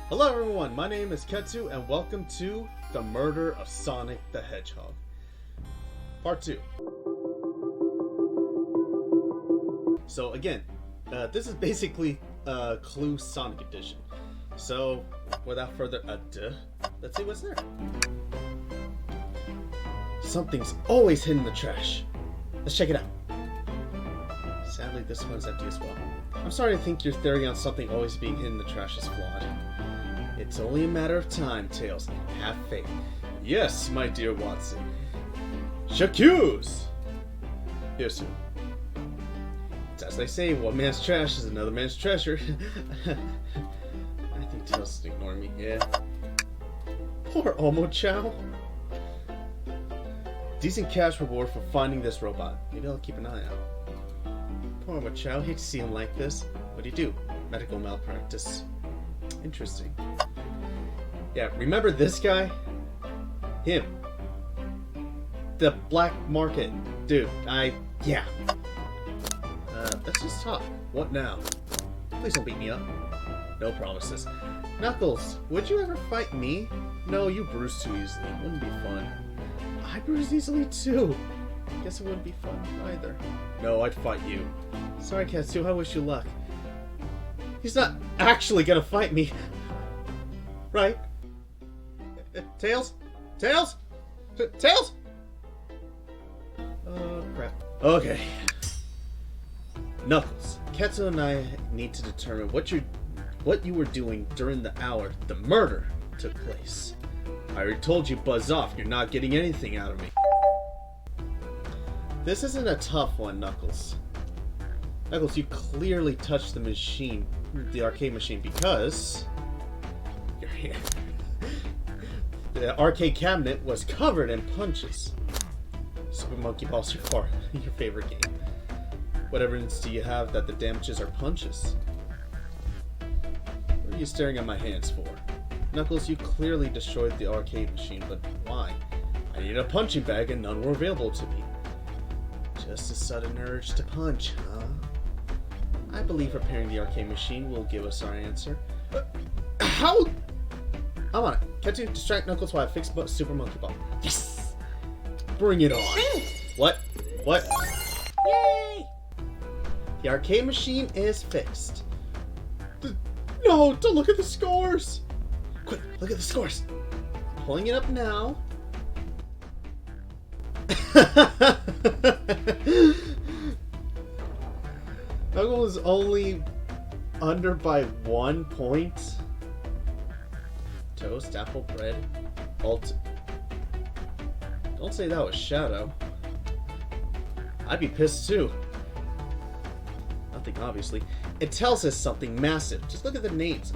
Hello everyone, my name is Ketsu and welcome to The Murder of Sonic the Hedgehog. Part 2. So again, this is basically Clue Sonic Edition. So, without further ado, let's see what's there. Something's always hidden in the trash. Let's check it out. Sadly, this one's empty as well. I'm sorry to think your theory on something always being hidden in the trash is flawed. It's only a matter of time, Tails. Have faith. Yes, my dear Watson. J'accuse! Here soon. It's as they say, one man's trash is another man's treasure. I think Tails is ignoring me. Yeah. Poor Omo-chow. Decent cash reward for finding this robot. Maybe I'll keep an eye out. Poor Omo-chow. Hate to see him like this. What do you do? Medical malpractice. Interesting. Yeah, remember this guy? Him. The black market. Dude, yeah. Let's just talk. What now? Please don't beat me up. No promises. Knuckles, would you ever fight me? No, you bruise too easily. It wouldn't be fun. I bruise easily too. Guess it wouldn't be fun either. No, I'd fight you. Sorry, Katsu, I wish you luck. He's not actually gonna fight me. Right? Tails? Tails? Tails? Oh, crap. Okay. Knuckles, Ketsu and I need to determine what you were doing during the hour the murder took place. I already told you, buzz off. You're not getting anything out of me. This isn't a tough one, Knuckles. Knuckles, you clearly touched the machine, the arcade machine, because your hand. The arcade cabinet was covered in punches. Super Monkey Ball's your favorite game. What evidence do you have that the damages are punches? What are you staring at my hands for? Knuckles, you clearly destroyed the arcade machine, but why? I needed a punching bag and none were available to me. Just a sudden urge to punch, huh? I believe repairing the arcade machine will give us our answer. How? I'm on it. Ketsu, distract Knuckles while I fix Super Monkey Ball. Yes! Bring it on. What? What? Yay! The arcade machine is fixed. No, don't look at the scores! Quick, look at the scores. I'm pulling it up now. Knuckles is only under by 1 point. Toast, apple, bread, alt. Don't say that was Shadow. I'd be pissed too. Nothing, obviously. It tells us something massive. Just look at the names.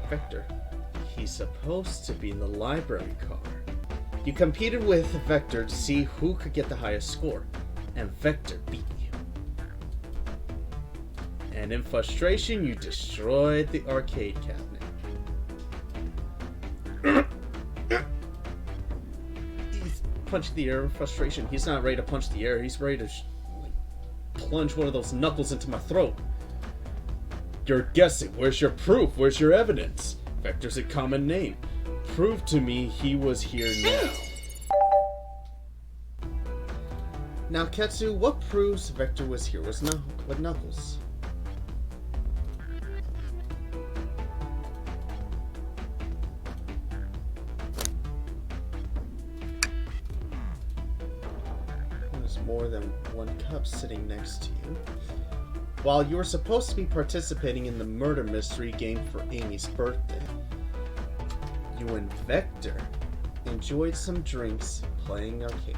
Vector. He's supposed to be in the library car. You competed with Vector to see who could get the highest score, and Vector beat you. And in frustration, you destroyed the arcade cabinet. He's punching the air in frustration. He's not ready to punch the air. He's ready to plunge one of those knuckles into my throat. You're guessing. Where's your proof? Where's your evidence? Vector's a common name. Prove to me he was here now. Now, Ketsu, what proves Vector was here with Knuckles? There's more than one cup sitting next to you. While you were supposed to be participating in the murder mystery game for Amy's birthday, you and Vector enjoyed some drinks playing arcade.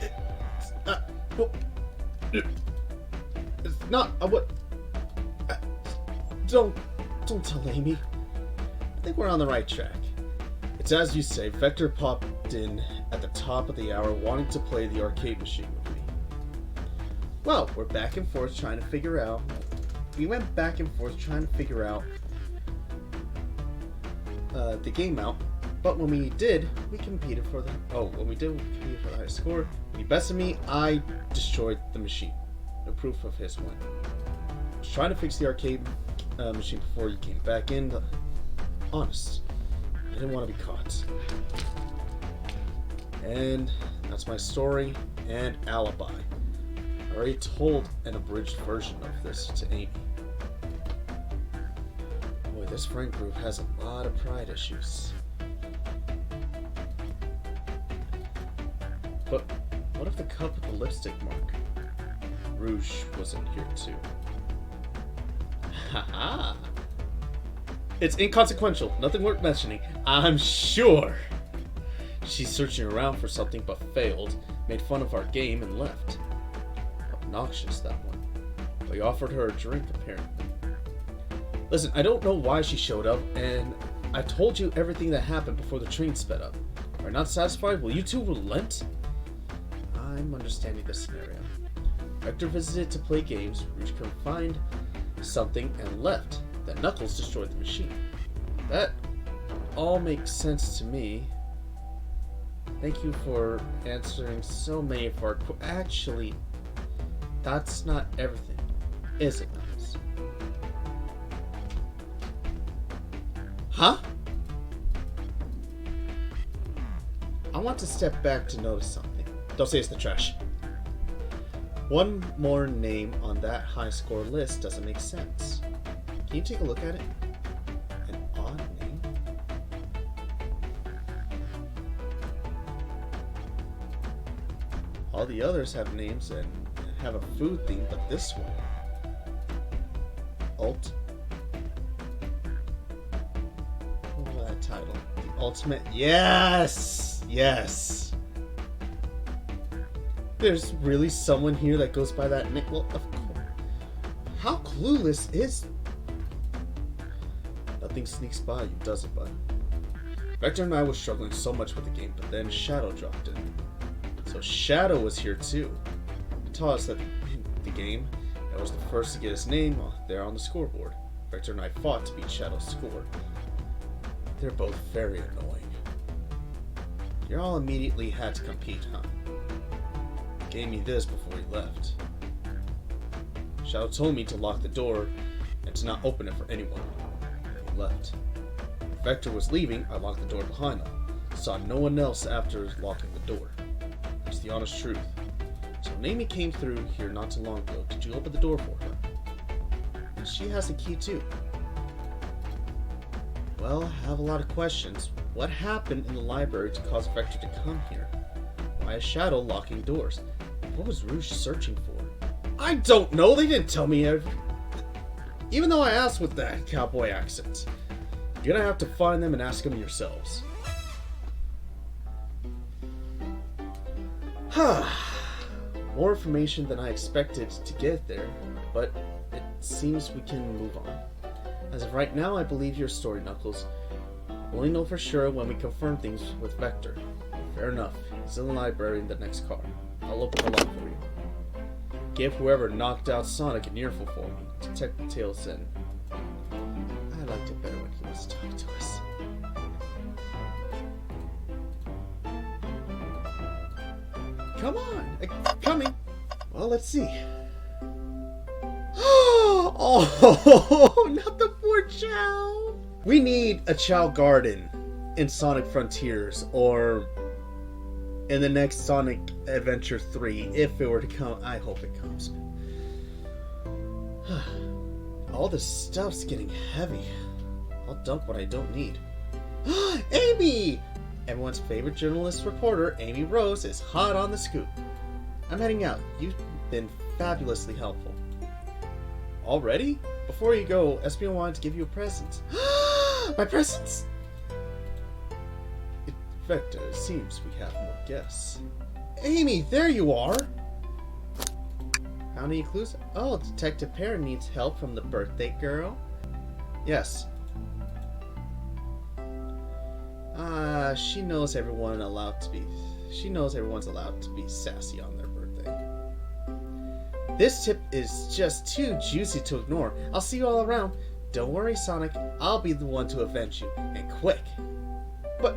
It's not what. Don't tell Amy. I think we're on the right track. It's as you say. Vector popped in at the top of the hour, wanting to play the arcade machine with me. Well, we're back and forth trying to figure out. We went back and forth trying to figure out the game out. But when we did, we competed for the. When we competed for the highest score. When he bested me, I destroyed the machine. No proof of his win. I was trying to fix the arcade machine before you came back in. Honest, I didn't want to be caught. And that's my story and alibi. I already told an abridged version of this to Amy. Boy, this friend group has a lot of pride issues. But what if the cup with the lipstick mark? Rouge wasn't here too. Haha! It's inconsequential, nothing worth mentioning, I'm sure. She's searching around for something but failed, made fun of our game and left. Obnoxious, that one. We offered her a drink, apparently. Listen, I don't know why she showed up, and I told you everything that happened before the train sped up. Are you not satisfied? Will you two relent? I'm understanding the scenario. Vector visited to play games, Rouge couldn't find something, and left. Then Knuckles destroyed the machine. That all makes sense to me. Thank you for answering so many of our Actually, that's not everything, is it, Knuckles? Huh? I want to step back to notice something. Don't say it's the trash. One more name on that high score list doesn't make sense. Can you take a look at it? An odd name? All the others have names and have a food theme, but this one... What was that title? The Ultimate... Yes! Yes! There's really someone here that goes by that name? Well, of course. How clueless is... Nothing sneaks by you, does it, bud? Vector and I were struggling so much with the game, but then Shadow dropped in. So Shadow was here too. He taught us that the game, and was the first to get his name there on the scoreboard. Vector and I fought to beat Shadow's score. They're both very annoying. You all immediately had to compete, huh? Gave me this before he left. Shadow told me to lock the door and to not open it for anyone. He left. Vector was leaving, I locked the door behind him. Saw no one else after locking the door. It's the honest truth. So when Amy came through here not too long ago, did you open the door for her? And she has a key too. Well, I have a lot of questions. What happened in the library to cause Vector to come here? Why is Shadow locking doors? What was Rouge searching for? I don't know, they didn't tell me everything. Even though I asked with that cowboy accent. You're gonna have to find them and ask them yourselves. More information than I expected to get there, but it seems we can move on. As of right now, I believe your story, Knuckles. We'll only know for sure when we confirm things with Vector. Fair enough. He's in the library in the next car. I'll open the lock for you. Give whoever knocked out Sonic an earful for me. Detective Tails in. I liked it better when he was talking to us. Come on! Coming! Well, let's see. Oh, not the poor Chow! We need a Chow Garden in Sonic Frontiers, or in the next Sonic Adventure 3, if it were to come. I hope it comes. All this stuff's getting heavy. I'll dump what I don't need. Amy! Everyone's favorite journalist reporter, Amy Rose, is hot on the scoop. I'm heading out. You've been fabulously helpful. Already? Before you go, Espion wanted to give you a present. My presents! Vector, it seems we have more guests. Amy, there you are! Found any clues? Oh, Detective Pear needs help from the birthday girl? Yes. She knows everyone's allowed to be sassy on their birthday. This tip is just too juicy to ignore. I'll see you all around. Don't worry, Sonic. I'll be the one to avenge you. And quick. But...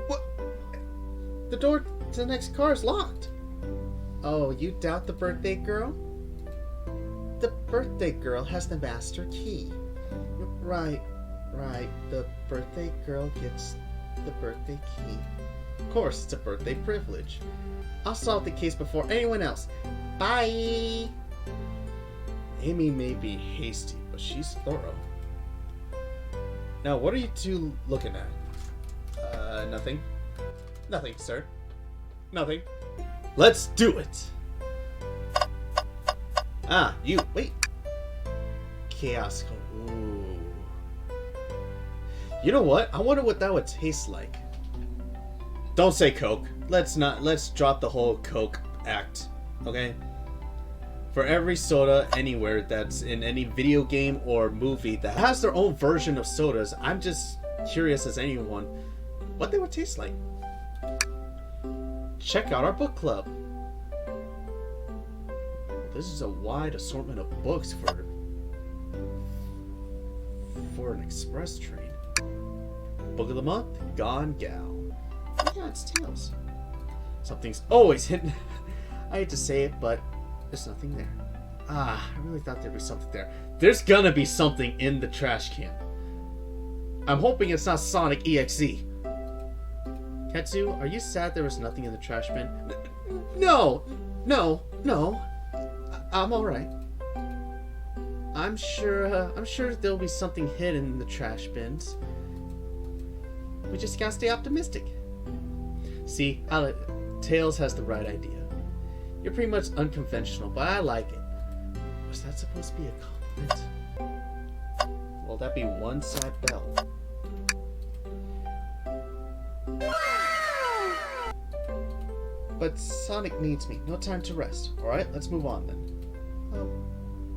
what? The door to the next car is locked. Oh, you doubt the birthday girl? The birthday girl has the master key. Right. The birthday girl gets the birthday key. Of course, it's a birthday privilege. I'll solve the case before anyone else. Bye! Amy may be hasty, but she's thorough. Now, what are you two looking at? Nothing. Nothing, sir. Nothing. Let's do it! Ah, you. Wait. Chaos. Ooh. You know what? I wonder what that would taste like. Don't say Coke. Let's drop the whole Coke act. Okay? For every soda anywhere that's in any video game or movie that has their own version of sodas, I'm just curious as anyone what they would taste like. Check out our book club. This is a wide assortment of books for an express train. Book of the month, Gone Gal. Oh yeah, it's Tails. Something's always hidden. I hate to say it, but there's nothing there. Ah, I really thought there'd be something there. There's gonna be something in the trash can. I'm hoping it's not Sonic EXE. Ketsu, are you sad there was nothing in the trash bin? No. I'm alright. I'm sure there'll be something hidden in the trash bins. We just gotta stay optimistic. See, Tails has the right idea. You're pretty much unconventional, but I like it. Was that supposed to be a compliment? Will that be one sad bell? But Sonic needs me. No time to rest. Alright, let's move on then.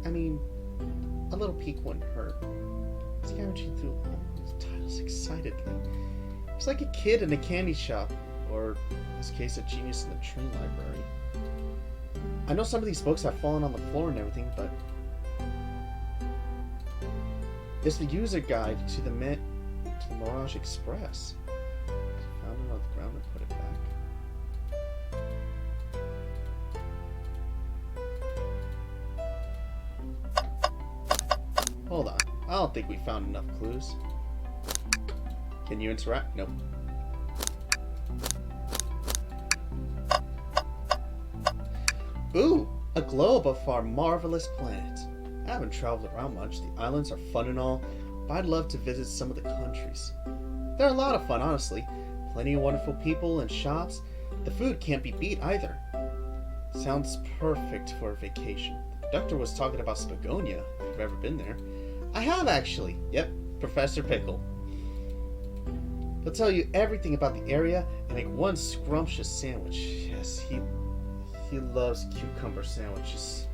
I mean, a little peek wouldn't hurt. Scavenging through all these titles excitedly. It's like a kid in a candy shop, or in this case, a genius in the train library. I know some of these books have fallen on the floor and everything, but it's the user guide to the Mirage Express. Found it on the ground and put it back. Hold on. I don't think we found enough clues. Can you interact? Nope. Ooh! A globe of our marvelous planet. I haven't traveled around much. The islands are fun and all, but I'd love to visit some of the countries. They're a lot of fun, honestly. Plenty of wonderful people and shops. The food can't be beat either. Sounds perfect for a vacation. The conductor was talking about Spagonia, if you've ever been there. I have actually. Yep, Professor Pickle. He'll tell you everything about the area and make one scrumptious sandwich. Yes, he loves cucumber sandwiches.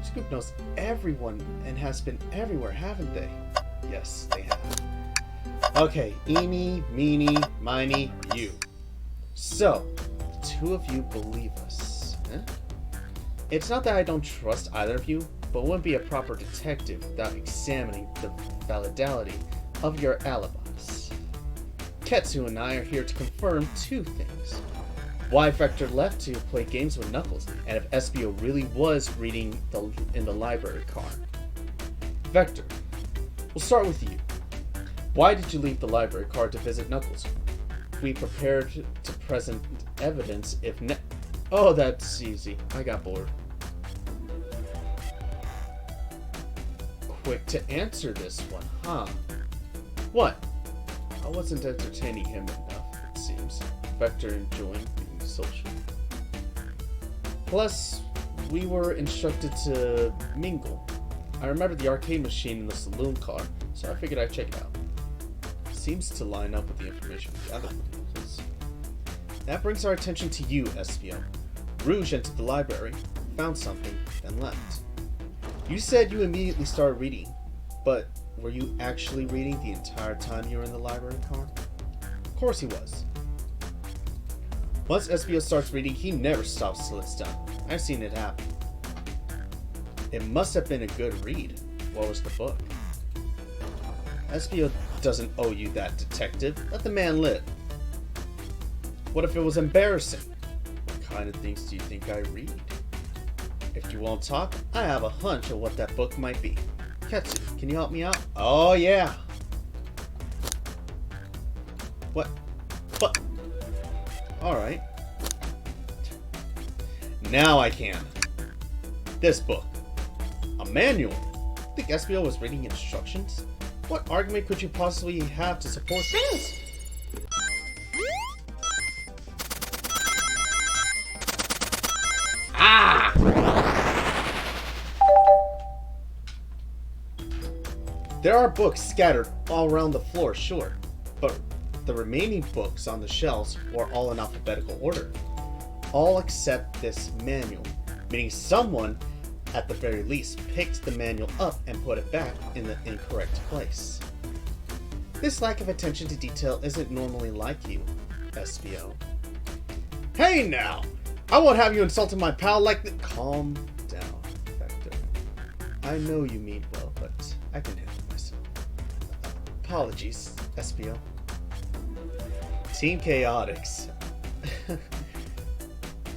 Scoop knows everyone and has been everywhere, haven't they? Yes, they have. Okay, eeny, meeny, miny, you. So, the two of you believe us. Huh? It's not that I don't trust either of you, but wouldn't be a proper detective without examining the validity of your alibis. Ketsu and I are here to confirm two things. Why Vector left to play games with Knuckles, and if Espio really was reading in the library car. Vector, we'll start with you. Why did you leave the library car to visit Knuckles? We prepared to present evidence if Oh, that's easy. I got bored. Quick to answer this one, huh? What? I wasn't entertaining him enough, it seems. Vector enjoying being social. Plus, we were instructed to mingle. I remember the arcade machine in the saloon car, so I figured I'd check it out. Seems to line up with the information we gathered from Knuckles. That brings our attention to you, Espio. Rouge entered the library, found something, then left. You said you immediately started reading, but were you actually reading the entire time you were in the library car? Of course he was. Once Espio starts reading, he never stops till it's done. I've seen it happen. It must have been a good read. What was the book? Espio doesn't owe you that, detective. Let the man live. What if it was embarrassing? What kind of things do you think I read? If you won't talk, I have a hunch of what that book might be. Ketsu, can you help me out? Oh, yeah. What? What? Alright. Now I can. This book. A manual. Think SBO was reading instructions? What argument could you possibly have to support this? Ah! There are books scattered all around the floor, sure, but the remaining books on the shelves were all in alphabetical order. All except this manual, meaning someone, at the very least, picked the manual up and put it back in the incorrect place. This lack of attention to detail isn't normally like you, SBO. Hey now! I won't have you insulting my pal like that. Calm down, Vector. I know you mean well, but I can handle myself. Apologies, SBO. Team Chaotix.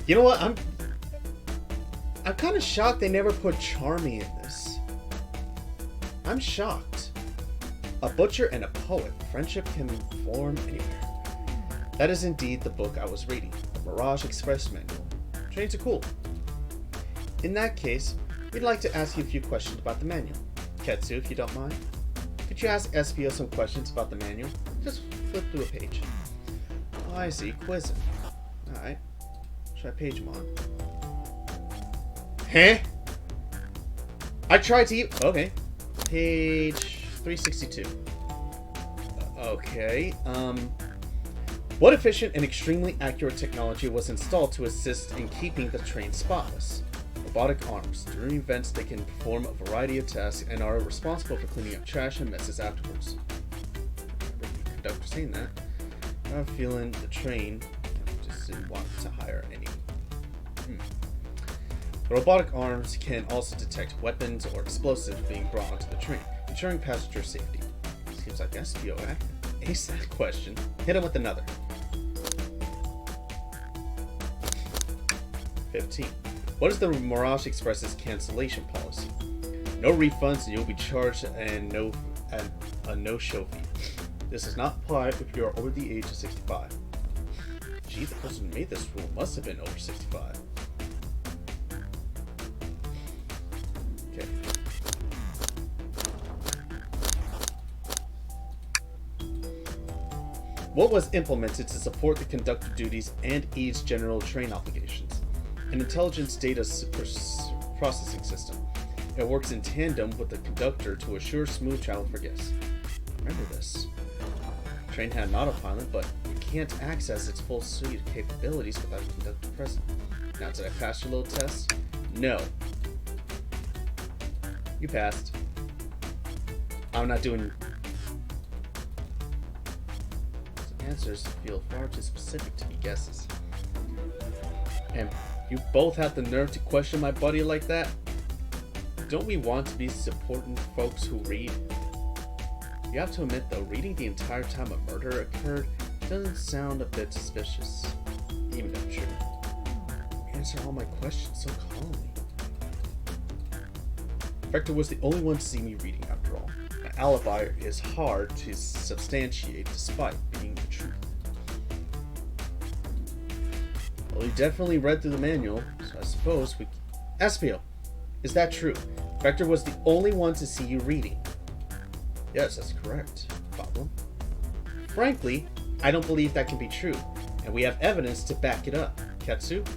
You know what? I'm kind of shocked they never put Charmy in this. I'm shocked. A butcher and a poet. Friendship can form anywhere. That is indeed the book I was reading. The Mirage Express Manual. Trains are cool. In that case, we'd like to ask you a few questions about the manual. Ketsu, if you don't mind. Could you ask SBO some questions about the manual? Just flip through a page. Oh, I see. Quizzing. Alright. Should I page them on? Huh? I tried to... Okay. Page 362. Okay. What efficient and extremely accurate technology was installed to assist in keeping the train spotless? Robotic arms. During events, they can perform a variety of tasks and are responsible for cleaning up trash and messes afterwards. I remember the conductor saying that. I have a feeling the train just didn't want to hire any. The robotic arms can also detect weapons or explosives being brought onto the train, ensuring passenger safety. Seems like SBO aced that question. Hit him with another. 15. What is the Mirage Express's cancellation policy? No refunds, and you'll be charged a no-show fee. This does not apply if you are over the age of 65. Gee, the person who made this rule must have been over 65. Okay. What was implemented to support the conductor duties and ease general train obligations? An intelligence data processing system. It works in tandem with the conductor to assure smooth travel for guests. Remember this. The train had an autopilot, but you can't access its full suite of capabilities without a conductor present. Now, did I pass your little test? No. You passed. I'm not doing... Those answers feel far too specific to be guesses. And you both have the nerve to question my buddy like that? Don't we want to be supporting folks who read? You have to admit though, reading the entire time a murder occurred doesn't sound a bit suspicious. Even if true. Answer all my questions so calmly. Vector was the only one to see me reading after all. My alibi is hard to substantiate despite being the truth. Well, you definitely read through the manual, so I suppose we... SBO, is that true? Vector was the only one to see you reading. Yes, that's correct. Problem? Frankly, I don't believe that can be true, and we have evidence to back it up. Ketsu?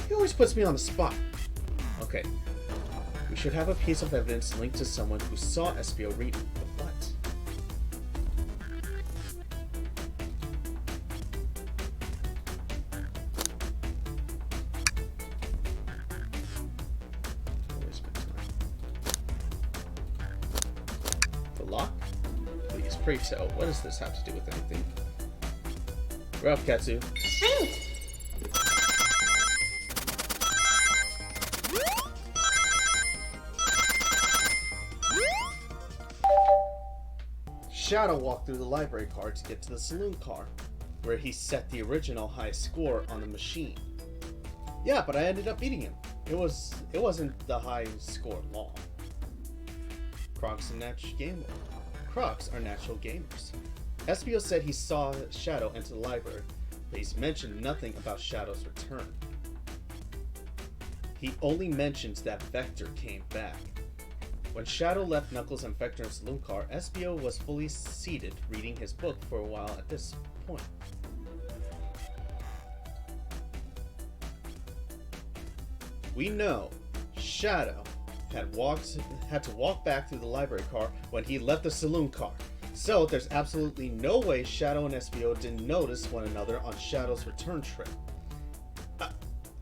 He always puts me on the spot. Okay. We should have a piece of evidence linked to someone who saw SBO reading, but what? Please, pray tell, what does this have to do with anything? We're up, Ketsu. Shadow walked through the library car to get to the saloon car, where he set the original high score on the machine. Yeah, but I ended up beating him. It wasn't the high score long. Crocs are natural gamers. Espio said he saw Shadow enter the library, but he's mentioned nothing about Shadow's return. He only mentions that Vector came back. When Shadow left Knuckles and Vector in the saloon car, Espio was fully seated reading his book for a while at this point. We know Shadow had to walk back through the library car when he left the saloon car. So there's absolutely no way Shadow and Espio didn't notice one another on Shadow's return trip.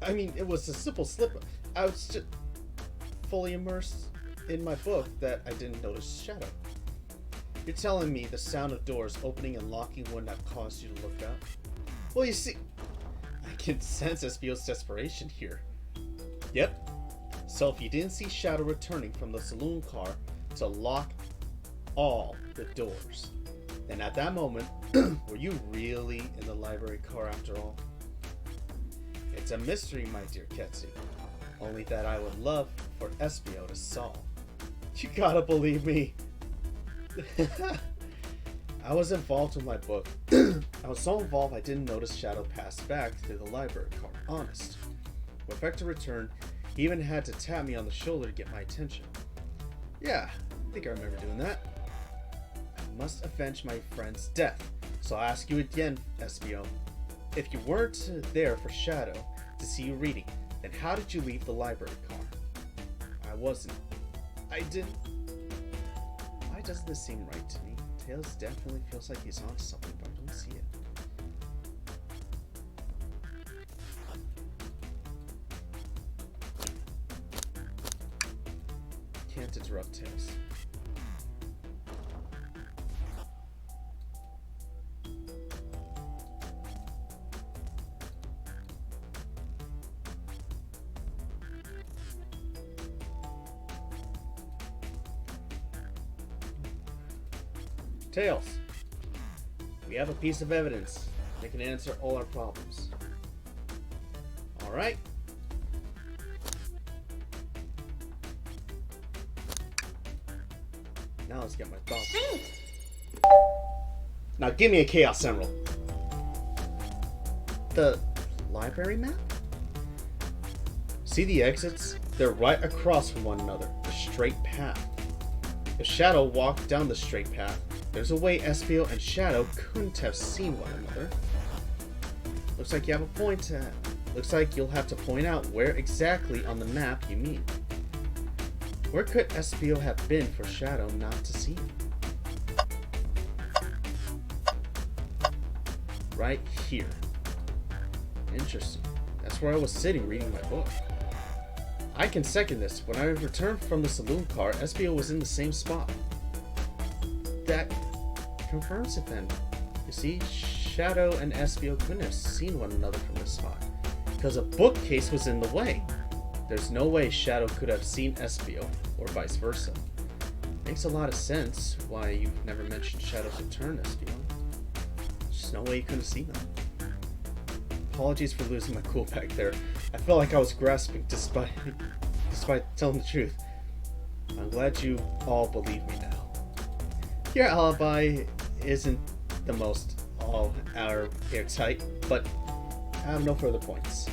I mean, it was a simple slip. I was just fully immersed in my book that I didn't notice Shadow. You're telling me the sound of doors opening and locking wouldn't have caused you to look up? Well, you see, I can sense Espio's desperation here. Yep. So if you didn't see Shadow returning from the saloon car to lock all the doors, then at that moment, were you really in the library car after all? It's a mystery, my dear Ketsu. Only that I would love for Espio to solve. You gotta believe me. I was involved with my book. I was so involved I didn't notice Shadow pass back through the library car. Honest. When Vector returned, he even had to tap me on the shoulder to get my attention. Yeah, I think I remember doing that. I must avenge my friend's death. So I'll ask you again, Espio. If you weren't there for Shadow to see you reading, then how did you leave the library car? I wasn't. I didn't. Why doesn't this seem right to me? Tails definitely feels like he's on something, but I don't see it. Can't interrupt Tails. Tails, we have a piece of evidence that can answer all our problems. Alright? Now let's get my thoughts. Now give me a Chaos Emerald. The library map? See the exits? They're right across from one another, a straight path. If Shadow walked down the straight path, there's a way Espio and Shadow couldn't have seen one another. Looks like you have a point. Looks like you'll have to point out where exactly on the map you mean. Where could Espio have been for Shadow not to see him? Right here. Interesting. That's where I was sitting reading my book. I can second this. When I returned from the saloon car, Espio was in the same spot. That confirms it then. You see, Shadow and Espio couldn't have seen one another from this spot, because a bookcase was in the way. There's no way Shadow could have seen Espio, or vice versa. Makes a lot of sense why you've never mentioned Shadow's return, Espio. There's just no way you could have seen them. Apologies for losing my cool back there. I felt like I was grasping despite telling the truth. I'm glad you all believe me now. Your alibi isn't the most airtight, but I have no further points.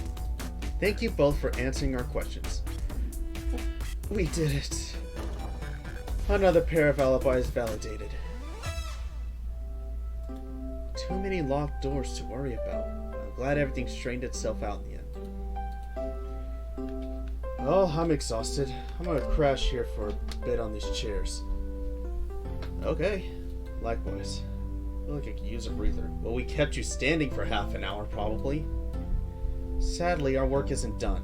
Thank you both for answering our questions. We did it. Another pair of alibis validated. Too many locked doors to worry about. I'm glad everything straightened itself out in the end. Well, I'm exhausted. I'm gonna crash here for a bit on these chairs. Okay, likewise. I feel like I could use a breather. Well, we kept you standing for half an hour, probably. Sadly, our work isn't done.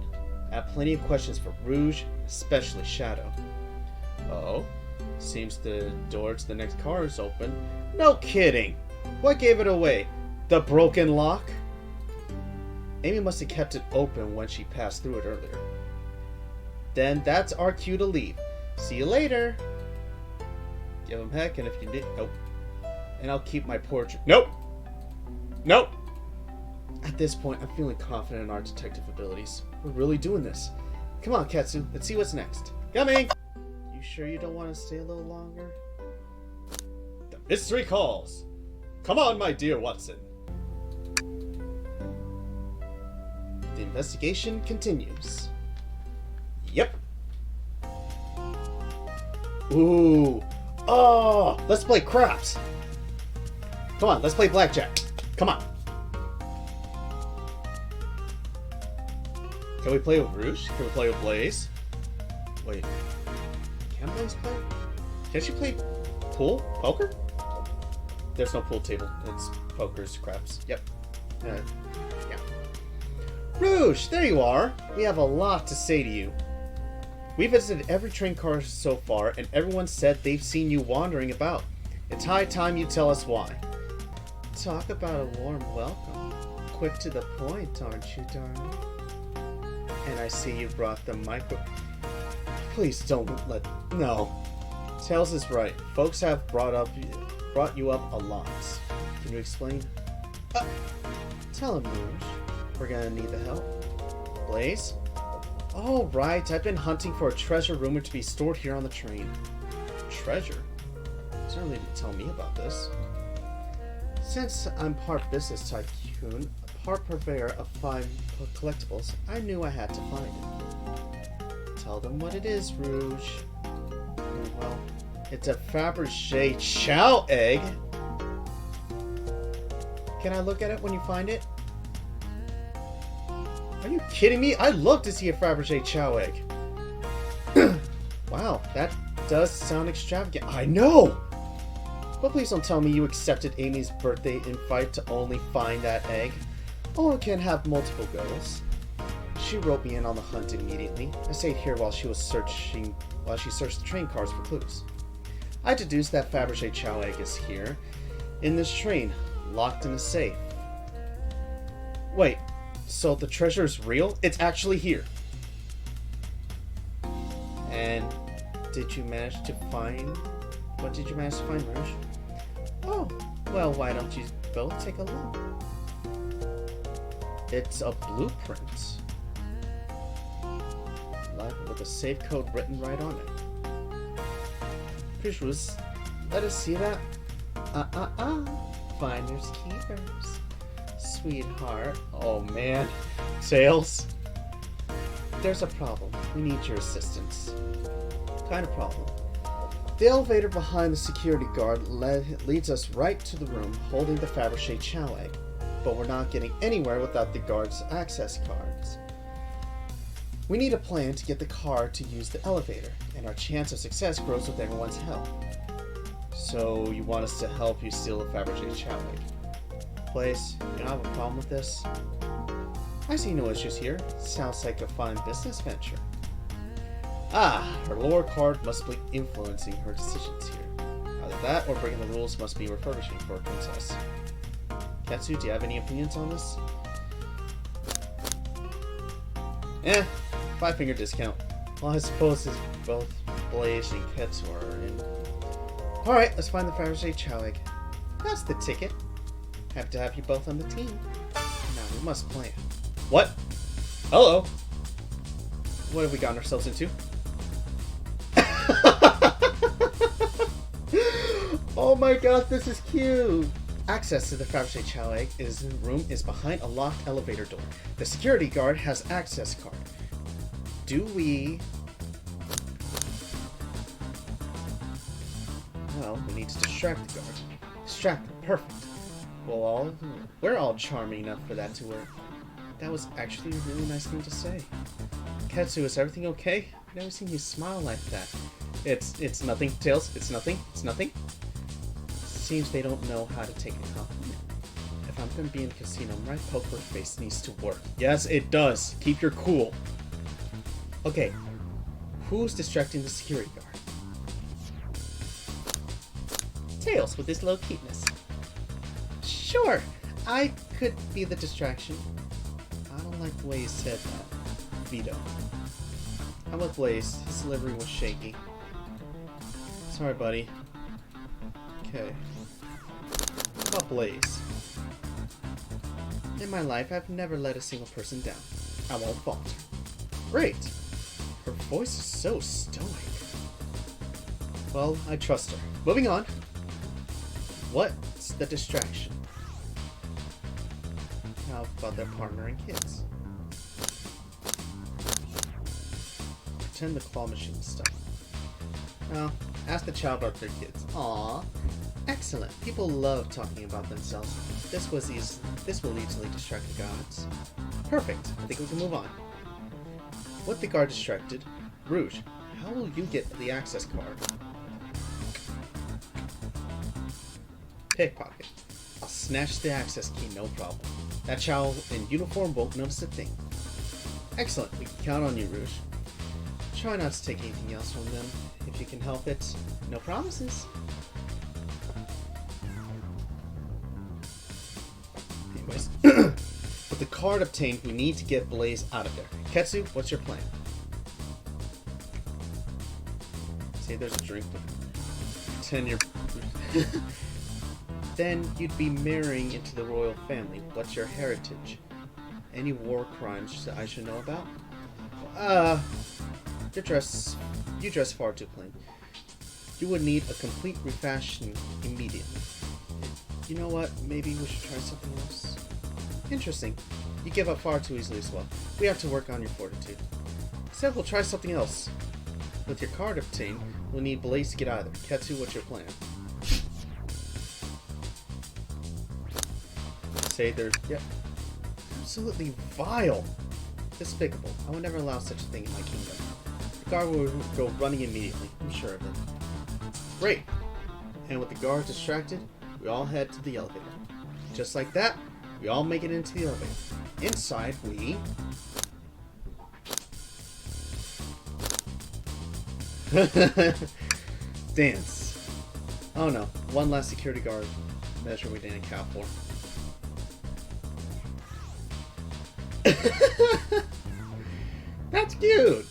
I have plenty of questions for Rouge, especially Shadow. Uh-oh. Seems the door to the next car is open. No kidding! What gave it away? The broken lock? Amy must have kept it open when she passed through it earlier. Then that's our cue to leave. See you later! Give him heck, and if you did, nope. And I'll keep my portrait. Nope! Nope! At this point, I'm feeling confident in our detective abilities. We're really doing this. Come on, Ketsu. Let's see what's next. Coming! You sure you don't want to stay a little longer? The mystery calls. Come on, my dear Watson. The investigation continues. Yep. Ooh. Oh, let's play craps. Come on, let's play blackjack. Come on. Can we play with Rouge? Can we play with Blaze? Wait. Can Blaze play? Can she play pool? Poker? There's no pool table. It's poker's craps. Yep. Yeah. Rouge, there you are. We have a lot to say to you. We visited every train car so far, and everyone said they've seen you wandering about. It's high time you tell us why. Talk about a warm welcome. Quick to the point, aren't you, darling? And I see you brought the micro... Please don't let... No. Tails is right. Folks have brought you up a lot. Can you explain? Tell him, Rouge. We're gonna need the help. Blaze? Oh, right. I've been hunting for a treasure rumored to be stored here on the train. Treasure? Certainly didn't tell me about this. Since I'm part business tycoon, part purveyor of fine collectibles, I knew I had to find it. Tell them what it is, Rouge. Well, it's a Fabergé Chow egg. Can I look at it when you find it? Are you kidding me? I'd love to see a Fabergé Chow egg. Wow, that does sound extravagant. I know! But please don't tell me you accepted Amy's birthday invite to only find that egg. Oh, can have multiple goals. She wrote me in on the hunt immediately. I stayed here while she searched the train cars for clues. I deduced that Fabergé Chow egg is here, in this train, locked in a safe. Wait, so the treasure is real? It's actually here. And what did you manage to find, Rouge? Oh, well, why don't you both take a look? It's a blueprint. With a safe code written right on it. Rouge, let us see that. Finders keepers. Sweetheart. Oh man. Tails. There's a problem. We need your assistance. What kind of problem? The elevator behind the security guard leads us right to the room holding the Fabergé Chow egg. But we're not getting anywhere without the guard's access cards. We need a plan to get the car to use the elevator, and our chance of success grows with everyone's help. So you want us to help you steal a Fabergé Chow egg? Blaze, you don't have a problem with this? I see no issues here. Sounds like a fine business venture. Ah, her lower card must be influencing her decisions here. Either that or breaking the rules must be refurbishing for a princess. Ketsu, do you have any opinions on this? 5-finger discount. Well, I suppose it's both Blaze and Ketsu are in. Alright, let's find the Fabergé Chow egg. That's the ticket. Happy to have you both on the team. Now we must plan. What? Hello? What have we gotten ourselves into? Oh my god, this is cute! Access to the Fabergé Chow egg room is behind a locked elevator door. The security guard has access card. Do we... Well, we need to distract the guard. Distract them, perfect. Well, we're all charming enough for that to work. That was actually a really nice thing to say. Ketsu, is everything okay? I've never seen you smile like that. It's nothing, Tails. It's nothing. It's nothing. Seems they don't know how to take a compliment. If I'm gonna be in the casino, my poker face needs to work. Yes, it does. Keep your cool. Okay, who's distracting the security guard? Tails with his low cuteness. Sure, I could be the distraction. I don't like the way he said that. Veto. I'm with Blaze. His delivery was shaky. Sorry, buddy. Okay. How about Blaze? In my life, I've never let a single person down. I won't falter. Great! voice is so stoic. Well, I trust her. Moving on. What's the distraction? How about their partner and kids? Pretend the claw machine stuff. Now, ask the child about their kids. Aww. Excellent. People love talking about themselves. This will easily distract the guards. Perfect. I think we can move on. With the guard distracted, Rouge, how will you get the access card? Pickpocket. I'll snatch the access key, no problem. That child in uniform won't notice a thing. Excellent. We can count on you, Rouge. Try not to take anything else from them, if you can help it. No promises. Anyways, with the card obtained, we need to get Blaze out of there. Ketsu, what's your plan? Say there's a drink. Pretend you're... Then you'd be marrying into the royal family. What's your heritage? Any war crimes that I should know about? You dress far too plain. You would need a complete refashioning immediately. You know what? Maybe we should try something else. Interesting. You give up far too easily as well. We have to work on your fortitude. Said we'll try something else. With your card obtained, we'll need Blaze to get out of there. Ketsu, what's your plan? Say there's... Yep. Absolutely vile. Despicable. I would never allow such a thing in my kingdom. The guard will go running immediately. I'm sure of it. Great. And with the guard distracted, we all head to the elevator. Just like that, we all make it into the elevator. Inside, we... Dance. Oh no, one last security guard measure we didn't account for. That's cute!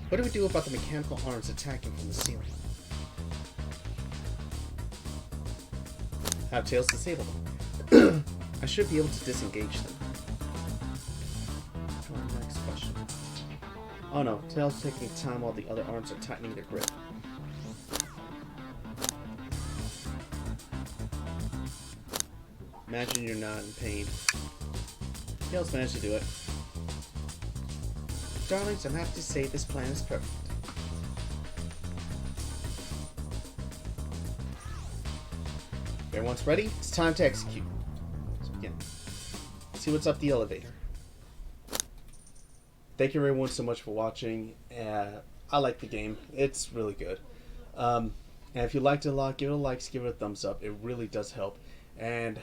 What do we do about the mechanical arms attacking from the ceiling? Have Tails disable them. I should be able to disengage them. Next question. Oh no, Tails taking time while the other arms are tightening their grip. Imagine you're not in pain. Tails managed to do it. Darlings, I'm happy to say this plan is perfect. Everyone's ready? It's time to execute. Let's begin. See what's up the elevator. Thank you everyone so much for watching. I like the game. It's really good. And if you liked it a lot, give it a like, give it a thumbs up. It really does help. And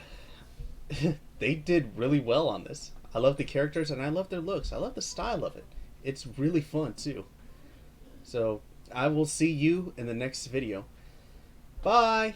they did really well on this. I love the characters and I love their looks. I love the style of it. It's really fun too. So I will see you in the next video. Bye!